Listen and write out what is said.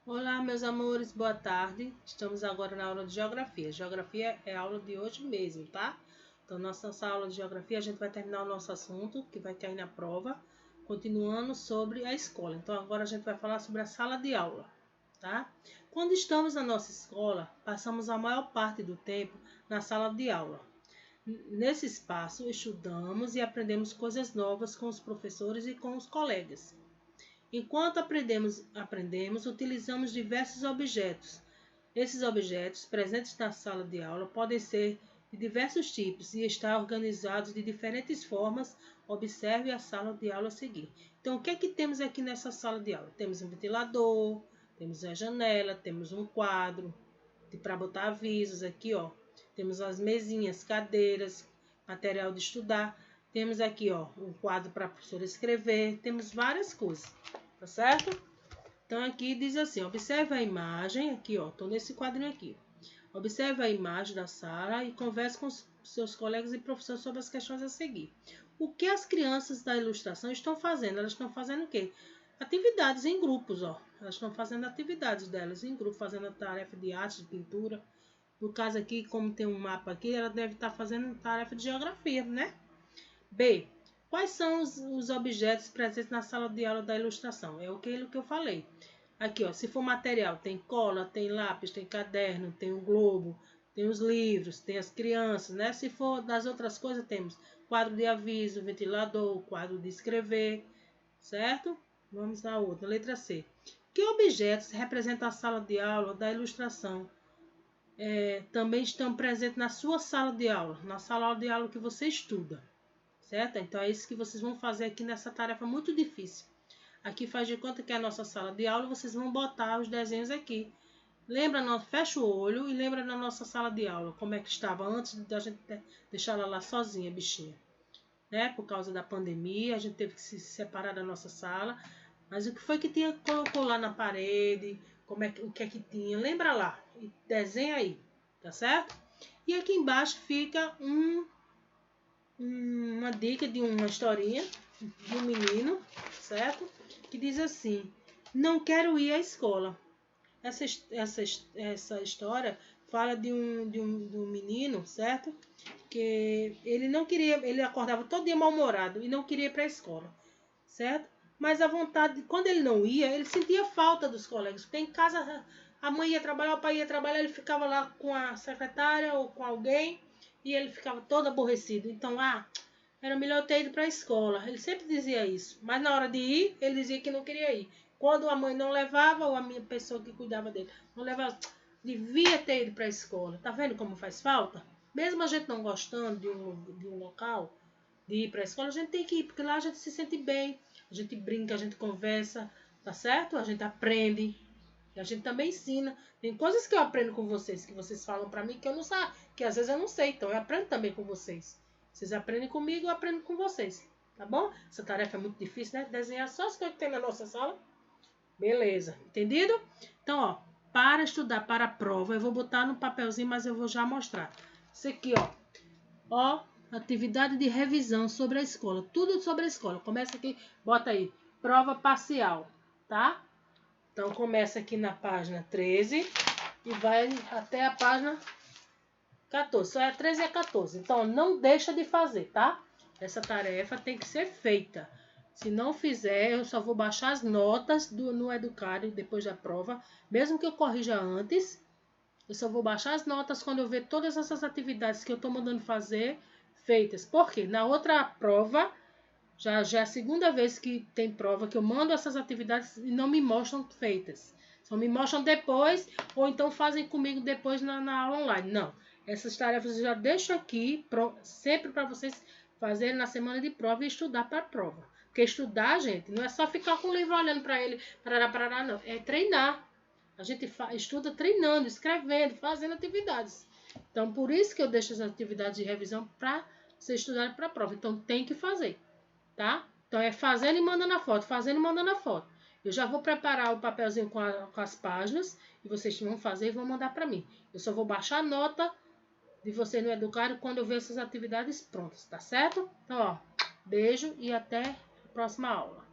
Olá, meus amores, boa tarde. Estamos agora na aula de Geografia. Geografia é a aula de hoje mesmo, tá? Então, nossa aula de Geografia, a gente vai terminar o nosso assunto, que vai cair na prova, continuando sobre a escola. Então, agora a gente vai falar sobre a sala de aula, tá? Quando estamos na nossa escola, passamos a maior parte do tempo na sala de aula. Nesse espaço, estudamos e aprendemos coisas novas com os professores e com os colegas. Enquanto aprendemos, utilizamos diversos objetos. Esses objetos, presentes na sala de aula, podem ser de diversos tipos e estar organizados de diferentes formas. Observe a sala de aula a seguir. Então, o que é que temos aqui nessa sala de aula? Temos um ventilador, temos a janela, temos um quadro para botar avisos aqui, ó. Temos as mesinhas, cadeiras, material de estudar. Temos aqui, ó, um quadro para a professora escrever. Temos várias coisas, tá certo? Então, aqui diz assim, observe a imagem, aqui, ó, tô nesse quadrinho aqui. Observe a imagem da sala e converse com seus colegas e professores sobre as questões a seguir. O que as crianças da ilustração estão fazendo? Elas estão fazendo o quê? Atividades em grupos, ó. Elas estão fazendo atividades delas em grupo, fazendo a tarefa de arte, de pintura. No caso aqui, como tem um mapa aqui, ela deve estar fazendo tarefa de geografia, né? B. Quais são os objetos presentes na sala de aula da ilustração? É aquilo que eu falei. Aqui, ó, se for material, tem cola, tem lápis, tem caderno, tem um globo, tem os livros, tem as crianças, né? Se for das outras coisas, temos quadro de aviso, ventilador, quadro de escrever, certo? Vamos à outra, letra C. Que objetos representam a sala de aula da ilustração? Também estão presentes na sua sala de aula, na sala de aula que você estuda, certo? Então é isso que vocês vão fazer aqui nessa tarefa muito difícil. Aqui faz de conta que é a nossa sala de aula, vocês vão botar os desenhos aqui. Lembra, fecha o olho e lembra da nossa sala de aula, como é que estava antes da gente deixar ela lá sozinha, bichinha. Né? Por causa da pandemia, a gente teve que se separar da nossa sala. Mas o que foi que tinha, colocou lá na parede, o que é que tinha, lembra lá, e desenha aí, tá certo? E aqui embaixo fica uma dica de uma historinha de um menino, certo? Que diz assim, não quero ir à escola. Essa história fala de um menino, certo? Que ele não queria, ele acordava todo dia mal-humorado e não queria ir para a escola, certo? Mas a vontade, quando ele não ia, ele sentia falta dos colegas, porque em casa a mãe ia trabalhar, o pai ia trabalhar, ele ficava lá com a secretária ou com alguém e ele ficava todo aborrecido. Então, era melhor eu ter ido para a escola. Ele sempre dizia isso, mas na hora de ir, ele dizia que não queria ir. Quando a mãe não levava, ou a minha pessoa que cuidava dele não levava, devia ter ido para a escola. Tá vendo como faz falta? Mesmo a gente não gostando de um local, de ir para a escola, a gente tem que ir, porque lá a gente se sente bem, a gente brinca, a gente conversa, tá certo? A gente aprende, e a gente também ensina. Tem coisas que eu aprendo com vocês, que vocês falam para mim que eu não sei, que às vezes eu não sei, então eu aprendo também com vocês. Vocês aprendem comigo, eu aprendo com vocês, tá bom? Essa tarefa é muito difícil, né? Desenhar só as coisas que tem na nossa sala. Beleza, entendido? Então, ó, para estudar para a prova, eu vou botar no papelzinho, mas eu vou já mostrar. Isso aqui, ó, atividade de revisão sobre a escola, tudo sobre a escola. Começa aqui, bota aí, prova parcial, tá? Então, começa aqui na página 13 e vai até a página 14. Só é 13 e 14. Então, não deixa de fazer, tá? Essa tarefa tem que ser feita. Se não fizer, eu só vou baixar as notas no Educário depois da prova. Mesmo que eu corrija antes, eu só vou baixar as notas quando eu ver todas essas atividades que eu estou mandando fazer feitas. Por quê? Na outra prova, já é a segunda vez que tem prova que eu mando essas atividades e não me mostram feitas. Só me mostram depois, ou então fazem comigo depois na aula online. Não. Essas tarefas eu já deixo aqui sempre para vocês fazerem na semana de prova e estudar para a prova. Porque estudar, gente, não é só ficar com o livro olhando para ele, parará, não. É treinar. A gente estuda treinando, escrevendo, fazendo atividades. Então, por isso que eu deixo as atividades de revisão para vocês estudarem para a prova. Então, tem que fazer, tá? Então, é fazendo e mandando a foto, fazendo e mandando a foto. Eu já vou preparar o papelzinho com as páginas e vocês vão fazer e vão mandar para mim. Eu só vou baixar a nota de vocês no Educário quando eu ver essas atividades prontas, tá certo? Então, ó, beijo e até a próxima aula.